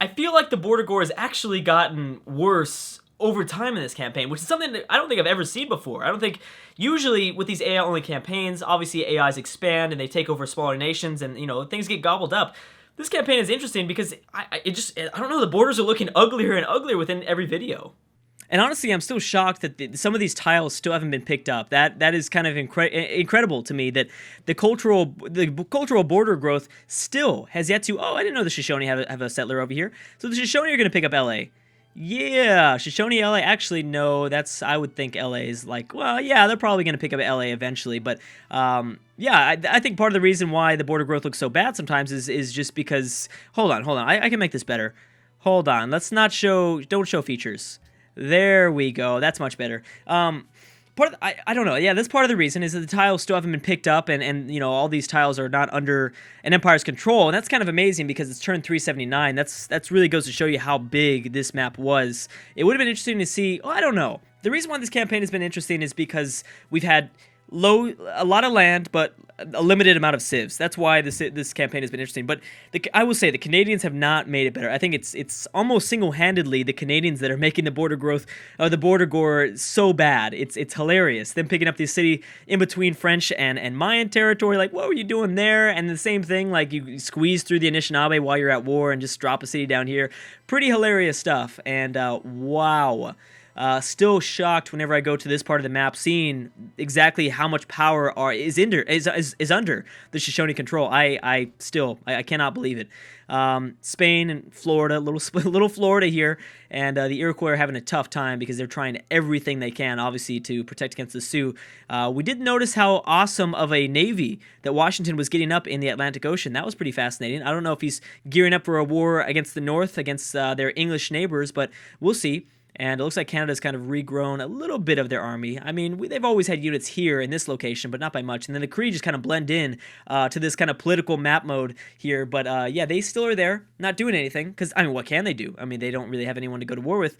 I feel like the border gore has actually gotten worse over time in this campaign, which is something that I don't think I've ever seen before. I don't think, usually with these AI-only campaigns, obviously AIs expand and they take over smaller nations and, you know, things get gobbled up. This campaign is interesting because I don't know, the borders are looking uglier and uglier within every video. And honestly, I'm still shocked that some of these tiles still haven't been picked up. That is kind of incredible to me, that the cultural border growth still has yet to. Oh, I didn't know the Shoshone have a settler over here. So the Shoshone are going to pick up LA. Yeah, Shoshone, LA. Actually, no, I would think LA is like, well, yeah, they're probably going to pick up LA eventually. But yeah, I think part of the reason why the border growth looks so bad sometimes is just because. Hold on. I can make this better. Hold on. Let's not show. Don't show features. There we go. That's much better. I don't know. Yeah, that's part of the reason is that the tiles still haven't been picked up, and you know, all these tiles are not under an empire's control, and that's kind of amazing because it's turn 379. That's really goes to show you how big this map was. It would have been interesting to see. Oh, I don't know. The reason why this campaign has been interesting is because we've had a lot of land, but a limited amount of civs. That's why this campaign has been interesting. But I will say the Canadians have not made it better. I think it's almost single-handedly the Canadians that are making the border gore so bad. It's hilarious. Them picking up the city in between French and Mayan territory. Like, what were you doing there? And the same thing, like you squeeze through the Anishinaabe while you're at war and just drop a city down here. Pretty hilarious stuff. And wow. Still shocked whenever I go to this part of the map, seeing exactly how much power is under the Shoshone control. I cannot believe it. Spain and Florida, little Florida here, and the Iroquois are having a tough time because they're trying everything they can, obviously, to protect against the Sioux. We did notice how awesome of a navy that Washington was getting up in the Atlantic Ocean. That was pretty fascinating. I don't know if he's gearing up for a war against the North, against their English neighbors, but we'll see. And it looks like Canada's kind of regrown a little bit of their army. I mean, they've always had units here in this location, but not by much. And then the Cree just kind of blend in to this kind of political map mode here. But yeah, they still are there, not doing anything. Because, I mean, what can they do? I mean, they don't really have anyone to go to war with.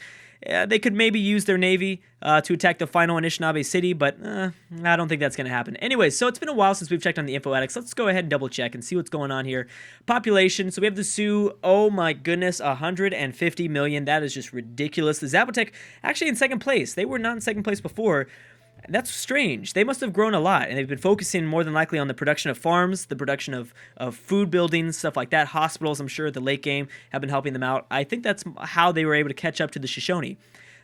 They could maybe use their navy to attack the final Anishinaabe city, but I don't think that's going to happen. Anyways, so it's been a while since we've checked on the Infographics. Let's go ahead and double check and see what's going on here. Population, so we have the Sioux, oh my goodness, 150 million. That is just ridiculous. The Zapotec actually in second place. They were not in second place before. That's strange. They must have grown a lot, and they've been focusing more than likely on the production of farms, the production of food buildings, stuff like that. Hospitals, I'm sure, at the late game have been helping them out. I think that's how they were able to catch up to the Shoshone.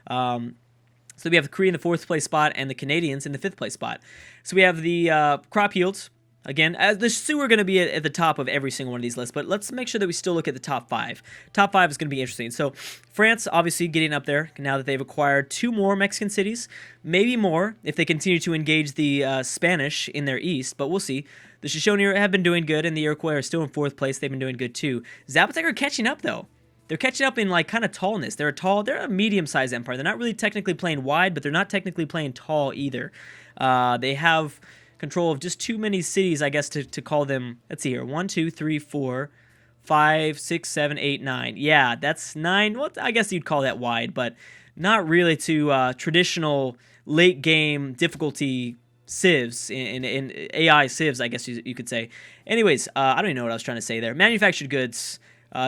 So we have the Cree in the 4th place spot and the Canadians in the 5th place spot. So we have the crop yields. Again, the Sioux are going to be at the top of every single one of these lists, but let's make sure that we still look at the top 5. Top 5 is going to be interesting. So France, obviously, getting up there now that they've acquired 2 more Mexican cities, maybe more if they continue to engage the Spanish in their east, but we'll see. The Shoshone have been doing good, and the Iroquois are still in 4th place. They've been doing good, too. Zapotec are catching up, though. They're catching up in, like, kind of tallness. They're a medium-sized empire. They're not really technically playing wide, but they're not technically playing tall either. They have control of just too many cities, I guess, to call them. Let's see here. 1, 2, 3, 4, 5, 6, 7, 8, 9. Yeah, that's 9. Well, I guess you'd call that wide, but not really to traditional late-game difficulty civs, in AI civs, I guess you could say. Anyways, I don't even know what I was trying to say there. Manufactured goods.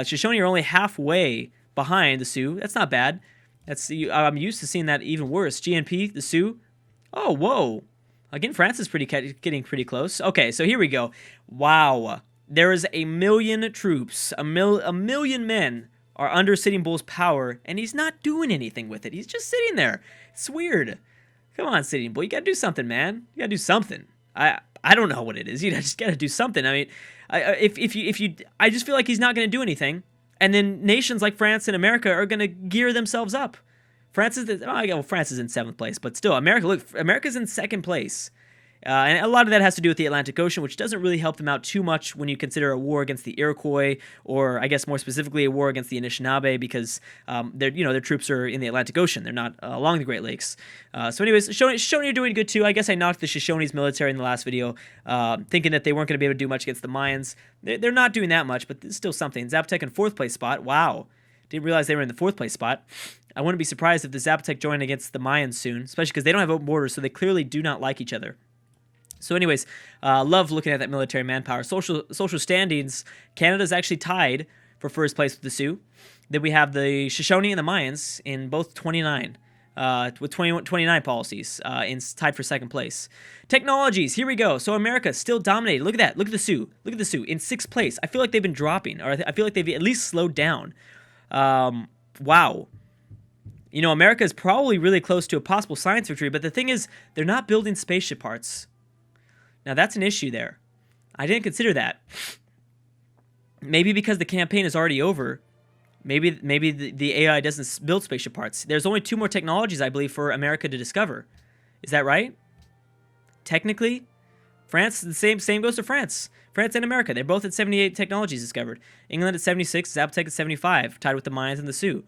Shoshone are only halfway behind the Sioux. That's not bad. I'm used to seeing that even worse. GNP, the Sioux. Oh, whoa. Again, France is getting pretty close. Okay, so here we go. Wow. There is 1 million troops. A million men are under Sitting Bull's power, and he's not doing anything with it. He's just sitting there. It's weird. Come on, Sitting Bull. You gotta do something, man. You gotta do something. I don't know what it is. You just gotta do something. I mean, I just feel like he's not gonna do anything, and then nations like France and America are gonna gear themselves up. France is in 7th place, but still, America's in 2nd place. And a lot of that has to do with the Atlantic Ocean, which doesn't really help them out too much when you consider a war against the Iroquois, or I guess more specifically a war against the Anishinaabe, because their troops are in the Atlantic Ocean. They're not along the Great Lakes. So anyways, Shoshone are doing good too. I guess I knocked the Shoshone's military in the last video, thinking that they weren't going to be able to do much against the Mayans. They're not doing that much, but it's still something. Zapotec in 4th place spot. Wow. Didn't realize they were in the 4th place spot. I wouldn't be surprised if the Zapotec join against the Mayans soon, especially because they don't have open borders, so they clearly do not like each other. So anyways, love looking at that military manpower. Social standings, Canada's actually tied for 1st place with the Sioux. Then we have the Shoshone and the Mayans in both 29, with 29 policies, tied for second place. Technologies, here we go. So America still dominated. Look at that. Look at the Sioux. Look at the Sioux in 6th place. I feel like they've been dropping, or I feel like they've at least slowed down. Wow. You know, America is probably really close to a possible science victory, but the thing is, they're not building spaceship parts. Now, that's an issue there. I didn't consider that. Maybe because the campaign is already over, maybe the AI doesn't build spaceship parts. There's only 2 more technologies, I believe, for America to discover. Is that right? Technically, France, the same goes to France. France and America, they're both at 78 technologies discovered. England at 76, Zapotec at 75, tied with the Mayans and the Sioux.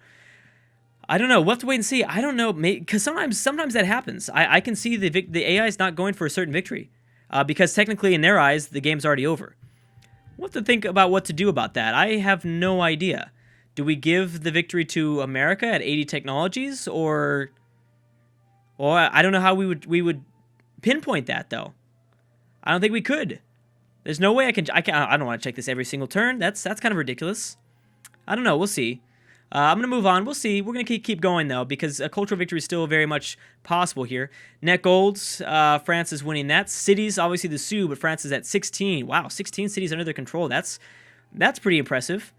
I don't know. We'll have to wait and see. I don't know, because sometimes that happens. I can see the AI is not going for a certain victory, because technically in their eyes the game's already over. We'll have to think about what to do about that. I have no idea. Do we give the victory to America at 80 technologies, or I don't know how we would pinpoint that though. I don't think we could. There's no way I don't want to check this every single turn. That's kind of ridiculous. I don't know. We'll see. I'm going to move on. We'll see. We're going to keep going, though, because a cultural victory is still very much possible here. Net golds, France is winning that. Cities, obviously the Sioux, but France is at 16. Wow, 16 cities under their control. That's pretty impressive.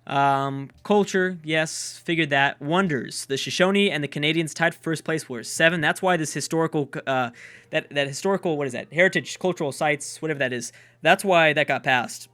Culture, yes, figured that. Wonders, the Shoshone and the Canadians tied for first place were 7. That's why this historical, that historical, what is that? Heritage, cultural sites, whatever that is. That's why that got passed.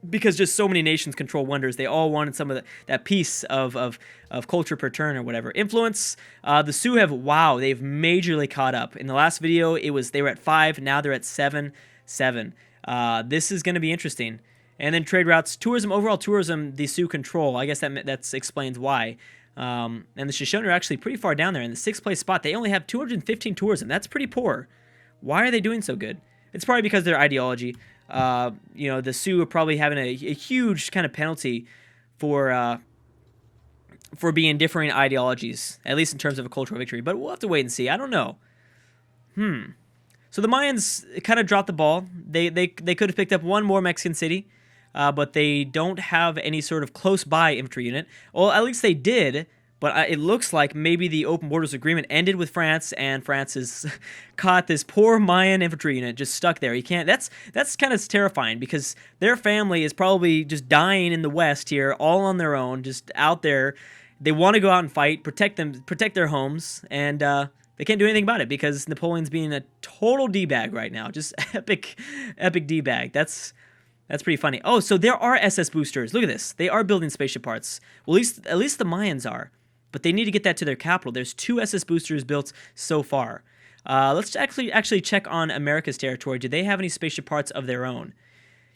Because just so many nations control wonders, they all wanted some of that piece of culture per turn or whatever. Influence, the Sioux they've majorly caught up. In the last video, they were at 5, now they're at 7. This is going to be interesting. And then trade routes, tourism, overall tourism, the Sioux control. I guess that explains why. And the Shoshone are actually pretty far down there in the 6th place spot. They only have 215 tourism. That's pretty poor. Why are they doing so good? It's probably because of their ideology. The Sioux are probably having a huge kind of penalty for being differing ideologies, at least in terms of a cultural victory. But we'll have to wait and see. I don't know. So the Mayans kind of dropped the ball. They could have picked up one more Mexican city, but they don't have any sort of close-by infantry unit. Well, at least they did. But it looks like maybe the open borders agreement ended with France, and France has caught this poor Mayan infantry unit just stuck there. You can't. That's kind of terrifying, because their family is probably just dying in the West here, all on their own, just out there. They want to go out and fight, protect their homes, and they can't do anything about it because Napoleon's being a total d-bag right now, just epic d-bag. That's pretty funny. Oh, so there are SS boosters. Look at this. They are building spaceship parts. Well, at least the Mayans are. But they need to get that to their capital. There's 2 SS boosters built so far. Let's actually check on America's territory. Do they have any spaceship parts of their own?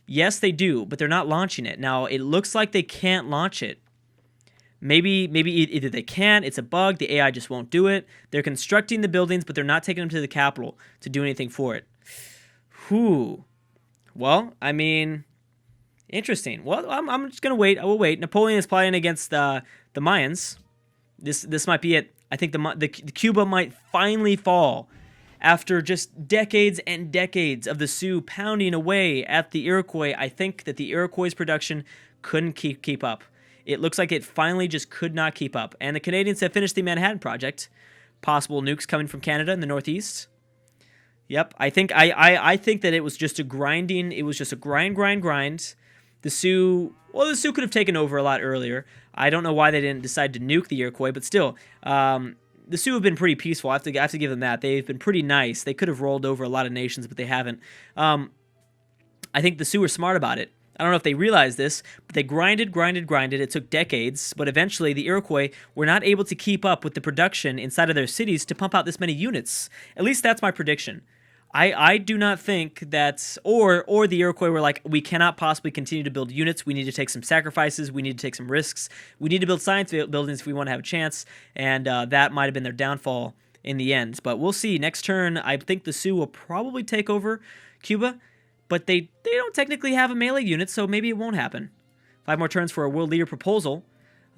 Yes, they do, but they're not launching it. Now, it looks like they can't launch it. Maybe either they can, it's a bug, the AI just won't do it. They're constructing the buildings, but they're not taking them to the capital to do anything for it. Whew. Well, I mean, interesting. Well, I'm just going to wait. I will wait. Napoleon is playing against the Mayans. This might be it. I think the Cuba might finally fall after just decades and decades of the Sioux pounding away at the Iroquois. I think that the Iroquois' production couldn't keep up. It looks like it finally just could not keep up. And the Canadians have finished the Manhattan Project. Possible nukes coming from Canada in the Northeast. Yep, I think that it was just a grinding. It was just a grind. The Sioux could have taken over a lot earlier. I don't know why they didn't decide to nuke the Iroquois, but still, the Sioux have been pretty peaceful. I have to give them that. They've been pretty nice. They could have rolled over a lot of nations, but they haven't. I think the Sioux were smart about it. I don't know if they realized this, but they grinded. It took decades, but eventually the Iroquois were not able to keep up with the production inside of their cities to pump out this many units. At least that's my prediction. I do not think that, or the Iroquois were like, we cannot possibly continue to build units. We need to take some sacrifices. We need to take some risks. We need to build science buildings if we want to have a chance. And that might have been their downfall in the end. But we'll see. Next turn, I think the Sioux will probably take over Cuba. But they don't technically have a melee unit, so maybe it won't happen. 5 more turns for a world leader proposal.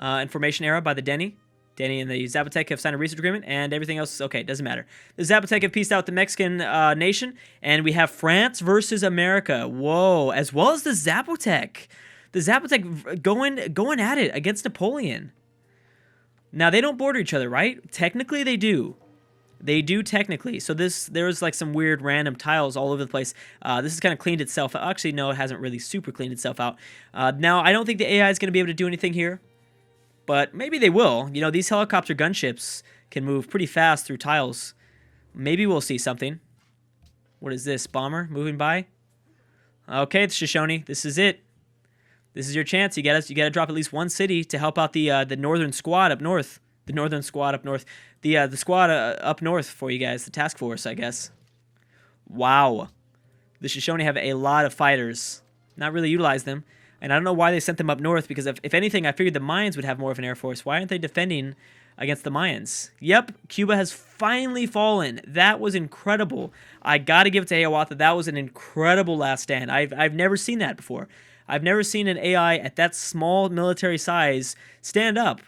Information era by the Denny. Denny and the Zapotec have signed a research agreement, and everything else is okay. It doesn't matter. The Zapotec have pieced out the Mexican nation, and we have France versus America. Whoa, as well as the Zapotec. The Zapotec going at it against Napoleon. Now, they don't border each other, right? Technically, they do. They do technically. So there's like some weird random tiles all over the place. This has kind of cleaned itself out. Actually, no, it hasn't really super cleaned itself out. Now, I don't think the AI is going to be able to do anything here, but maybe they will. You know, these helicopter gunships can move pretty fast through tiles. Maybe we'll see something. What is this? Bomber moving by? Okay, it's Shoshone. This is it. This is your chance. You gotta drop at least one city to help out the northern squad up north. The northern squad up north. The squad up north for you guys. The task force, I guess. Wow. The Shoshone have a lot of fighters. Not really utilize them. And I don't know why they sent them up north, because if anything, I figured the Mayans would have more of an air force. Why aren't they defending against the Mayans? Yep, Cuba has finally fallen. That was incredible. I gotta give it to Hiawatha. That was an incredible last stand. I've never seen that before. I've never seen an AI at that small military size stand up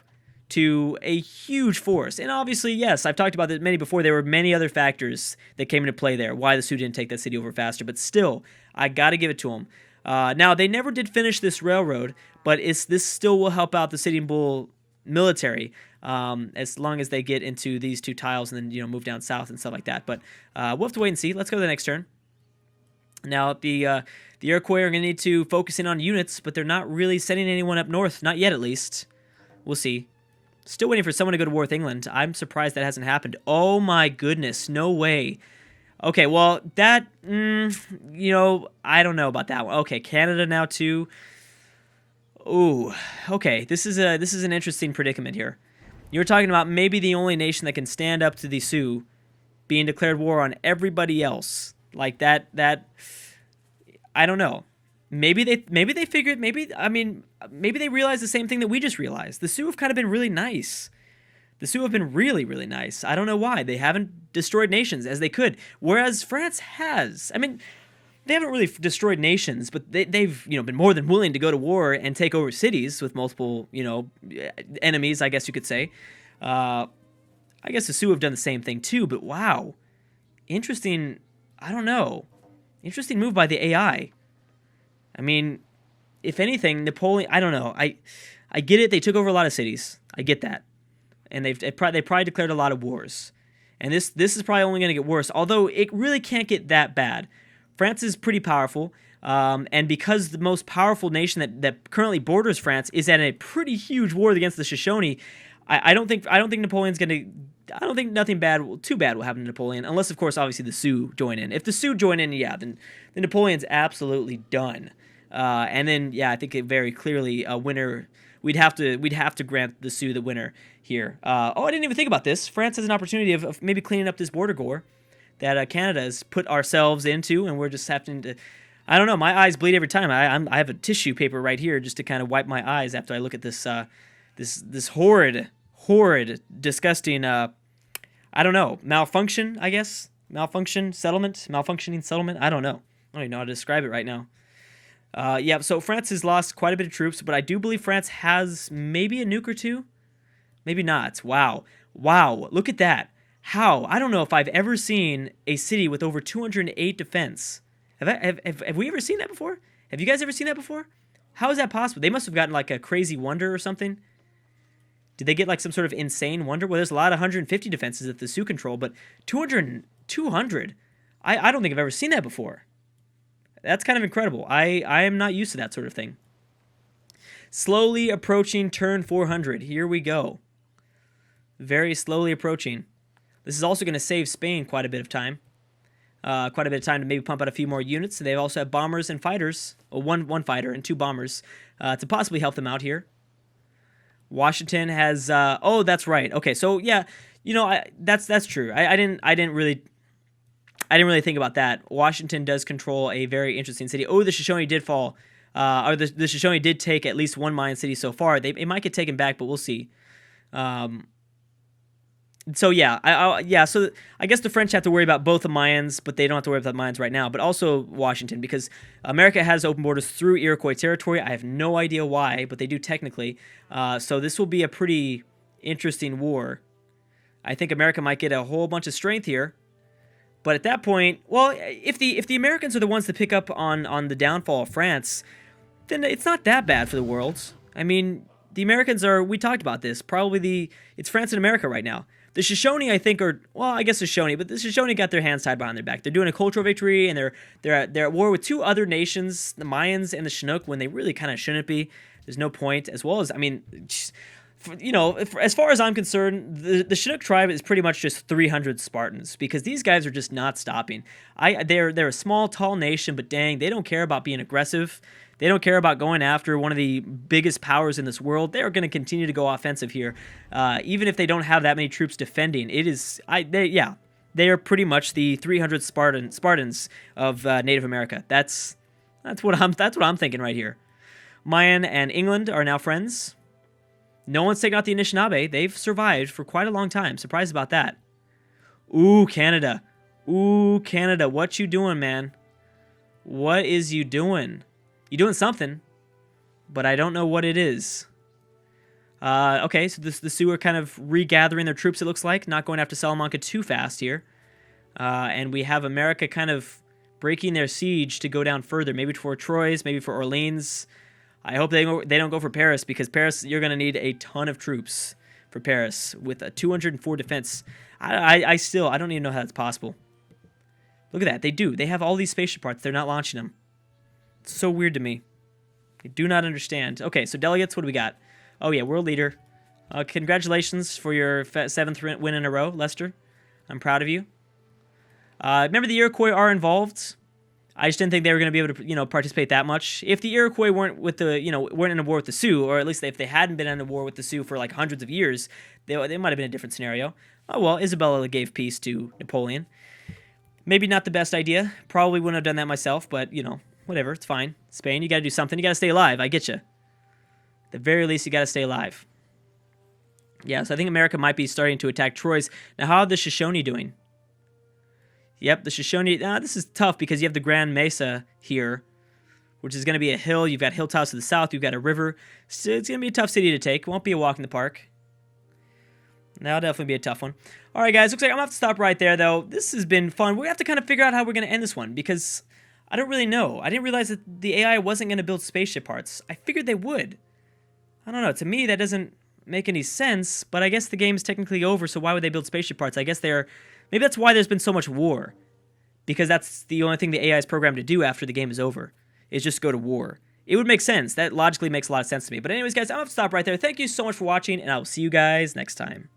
to a huge force. And obviously, yes, I've talked about this many before. There were many other factors that came into play there, why the Sioux didn't take that city over faster. But still, I got to give it to them. Now, they never did finish this railroad, but this still will help out the Sitting Bull military as long as they get into these two tiles and then move down south and stuff like that. But we'll have to wait and see. Let's go to the next turn. Now, the Iroquois are going to need to focus in on units, but they're not really sending anyone up north. Not yet, at least. We'll see. Still waiting for someone to go to war with England. I'm surprised that hasn't happened. Oh my goodness, no way. Okay, well, that, I don't know about that one. Okay, Canada now too. Ooh, okay, this is an interesting predicament here. You're talking about maybe the only nation that can stand up to the Sioux being declared war on everybody else. Like that, I don't know. Maybe they figured, maybe they realized the same thing that we just realized. The Sioux have kind of been really nice. The Sioux have been really, really nice. I don't know why. They haven't destroyed nations as they could, whereas France has. I mean, they haven't really destroyed nations, but they've been more than willing to go to war and take over cities with multiple enemies, I guess you could say. I guess the Sioux have done the same thing too, but wow. Interesting, I don't know. Interesting move by the AI. I mean, if anything, Napoleon, I don't know. I get it. They took over a lot of cities. I get that. And they probably declared a lot of wars. And this is probably only going to get worse, although it really can't get that bad. France is pretty powerful, and because the most powerful nation that currently borders France is at a pretty huge war against the Shoshone, I don't think Napoleon's going to... I don't think nothing too bad will happen to Napoleon, unless, of course, obviously the Sioux join in. If the Sioux join in, yeah, then Napoleon's absolutely done. And then, yeah, I think it very clearly a winner. We'd have to grant the Sioux the winner here. I didn't even think about this. France has an opportunity of maybe cleaning up this border gore that Canada has put ourselves into, and we're just having to. I don't know. My eyes bleed every time. I have a tissue paper right here just to kind of wipe my eyes after I look at this this horrid, disgusting. I don't know, malfunction. I guess malfunctioning settlement. I don't know. I don't even know how to describe it right now. Yeah, so France has lost quite a bit of troops, but I do believe France has maybe a nuke or two. Maybe not. Wow. Look at that. How? I don't know if I've ever seen a city with over 208 defense. Have we ever seen that before? Have you guys ever seen that before? How is that possible? They must have gotten like a crazy wonder or something. Did they get like some sort of insane wonder? Well, there's a lot of 150 defenses that the Sioux control, but 200. I don't think I've ever seen that before. That's kind of incredible. I am not used to that sort of thing. Slowly approaching turn 400. Here we go. Very slowly approaching. This is also going to save Spain quite a bit of time. To maybe pump out a few more units. They also have bombers and fighters. Well, one fighter and 2 bombers to possibly help them out here. Washington has. That's right. Okay, so yeah, that's true. I didn't really think about that. Washington does control a very interesting city. Oh, the Shoshone did fall. Or the Shoshone did take at least one Mayan city so far. It might get taken back, but we'll see. So yeah, so I guess the French have to worry about both the Mayans, but they don't have to worry about the Mayans right now. But also Washington, because America has open borders through Iroquois territory. I have no idea why, but they do technically. So this will be a pretty interesting war. I think America might get a whole bunch of strength here. But at that point, well, if the Americans are the ones to pick up on the downfall of France, then it's not that bad for the world. I mean, the Americans are, we talked about this, it's France and America right now. The Shoshone, I think, I guess the Shoshone, but the Shoshone got their hands tied behind their back. They're doing a cultural victory, and they're at war with two other nations, the Mayans and the Chinook, when they really kind of shouldn't be. There's no point, as well as, I mean, as far as I'm concerned, the Chinook tribe is pretty much just 300 Spartans, because these guys are just not stopping. They're a small, tall nation, but dang, they don't care about being aggressive. They don't care about going after one of the biggest powers in this world. They are going to continue to go offensive here, even if they don't have that many troops defending. They are pretty much the 300 Spartans of Native America. That's what I'm thinking right here. Mayan and England are now friends. No one's taken out the Anishinaabe. They've survived for quite a long time. Surprised about that. Ooh, Canada. What you doing, man? What is you doing? You doing something, but I don't know what it is. Okay, so the Sioux are kind of regathering their troops, it looks like. Not going after Salamanca too fast here. And we have America kind of breaking their siege to go down further. Maybe for Troyes, maybe for Orleans. I hope they don't go for Paris, because Paris, you're going to need a ton of troops for Paris with a 204 defense. I don't even know how that's possible. Look at that. They do. They have all these spaceship parts. They're not launching them. It's so weird to me. I do not understand. Okay, so delegates, what do we got? Oh, yeah, world leader. Congratulations for your 7th win in a row, Lester. I'm proud of you. Remember, the Iroquois are involved. I just didn't think they were going to be able to, participate that much. If the Iroquois weren't in a war with the Sioux, or at least if they hadn't been in a war with the Sioux for like hundreds of years, they might have been a different scenario. Oh, well, Isabella gave peace to Napoleon. Maybe not the best idea. Probably wouldn't have done that myself, but, whatever, it's fine. Spain, you got to do something. You got to stay alive. I get you. At the very least, you got to stay alive. Yeah, so I think America might be starting to attack Troyes. Now, how are the Shoshone doing? Yep, the Shoshone. This is tough because you have the Grand Mesa here, which is going to be a hill. You've got hilltops to the south. You've got a river. So it's going to be a tough city to take. It won't be a walk in the park. That'll definitely be a tough one. All right, guys. Looks like I'm going to have to stop right there, though. This has been fun. We have to kind of figure out how we're going to end this one, because I don't really know. I didn't realize that the AI wasn't going to build spaceship parts. I figured they would. I don't know. To me, that doesn't make any sense, but I guess the game's technically over, so why would they build spaceship parts? I guess maybe that's why there's been so much war, because that's the only thing the AI is programmed to do after the game is over, is just go to war. It would make sense. That logically makes a lot of sense to me. But anyways, guys, I'm going to stop right there. Thank you so much for watching, and I will see you guys next time.